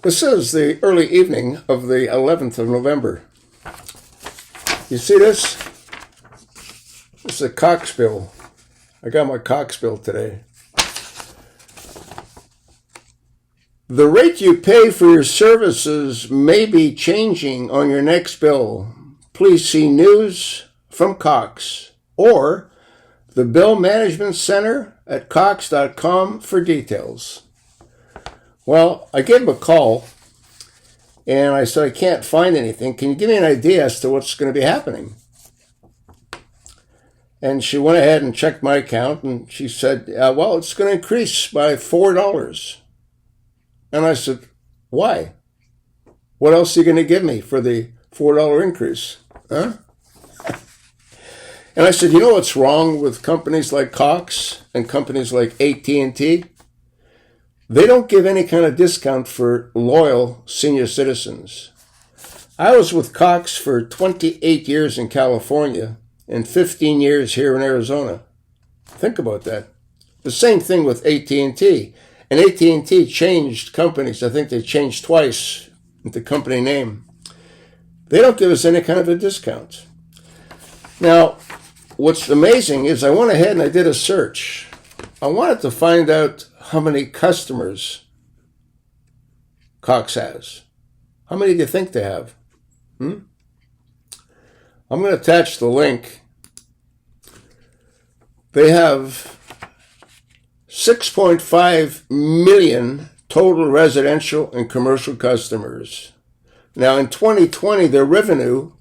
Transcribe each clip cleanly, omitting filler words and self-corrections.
This is the early evening of the 11th of November. You see this? This is a COX bill. I got my COX bill today. The rate you pay for your services may be changing on your next bill. Please see news from COX or the Bill Management Center at cox.com for details. Well, I gave him a call, and I said, I can't find anything. Can you give me an idea as to what's going to be happening? And she went ahead and checked my account, and she said, well, it's going to increase by $4. And I said, why? What else are you going to give me for the $4 increase? Huh? And I said, you know what's wrong with companies like COX and companies like AT&T? They don't give any kind of discount for loyal senior citizens. I was with COX for 28 years in California and 15 years here in Arizona. Think about that. The same thing with AT&T. And AT&T changed companies. I think they changed twice the company name. They don't give us any kind of a discount. Now, what's amazing is I went ahead and I did a search. I wanted to find out how many customers COX has. How many do you think they have? I'm going to attach the link. They have 6.5 million total residential and commercial customers. Now, in 2020, their revenue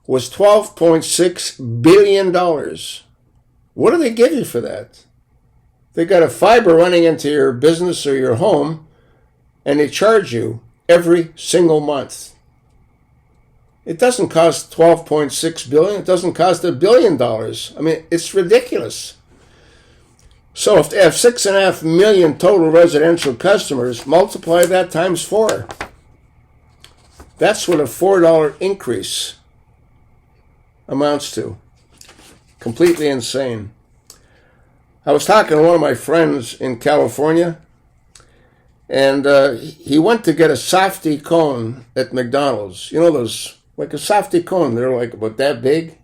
was $12.6 billion. What do they give you for that? They got a fiber running into your business or your home, and they charge you every single month. It doesn't cost $12.6 billion. It doesn't cost $1 billion. I mean, it's ridiculous. So if they have 6.5 million total residential customers, multiply that times 4. That's what a $4 increase amounts to. Completely insane. I was talking to one of my friends in California, and he went to get a softy cone at McDonald's. You know those, like a softy cone, they're like about that big.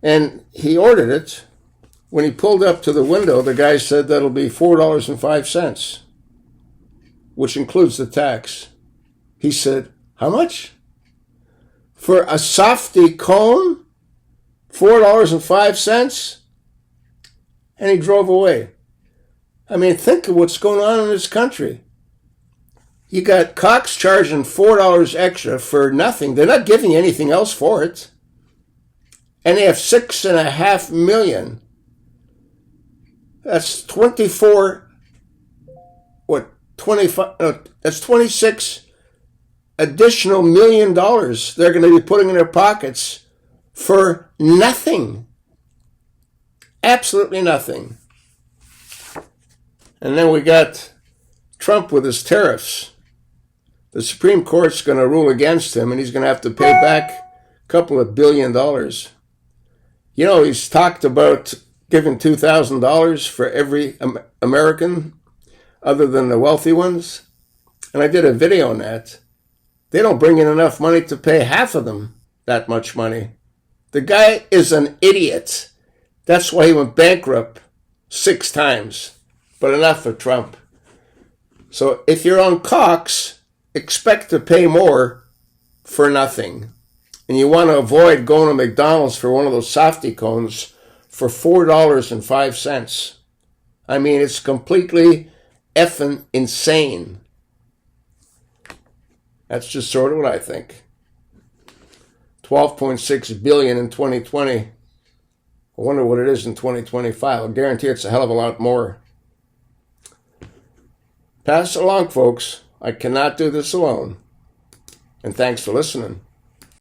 And he ordered it. When he pulled up to the window, the guy said that'll be $4.05, which includes the tax. He said, how much? For a softy cone? $4.05? And he drove away. I mean, think of what's going on in this country. You got COX charging $4 extra for nothing. They're not giving you anything else for it. And they have 6.5 million. That's 24, what, 25, that's 26 additional $1 million they're going to be putting in their pockets for nothing. Absolutely nothing. And then we got Trump with his tariffs. The Supreme Court's going to rule against him, and he's going to have to pay back a couple of $1 billion. You know, he's talked about giving $2,000 for every American other than the wealthy ones. And I did a video on that. They don't bring in enough money to pay half of them that much money. The guy is an idiot. That's why he went bankrupt 6 times. But enough for Trump. So if you're on COX, expect to pay more for nothing. And you want to avoid going to McDonald's for one of those softy cones for $4.05. I mean, it's completely effing insane. That's just sort of what I think. $12.6 billion in 2020. I wonder what it is in 2025. I guarantee it's a hell of a lot more. Pass it along, folks. I cannot do this alone. And thanks for listening.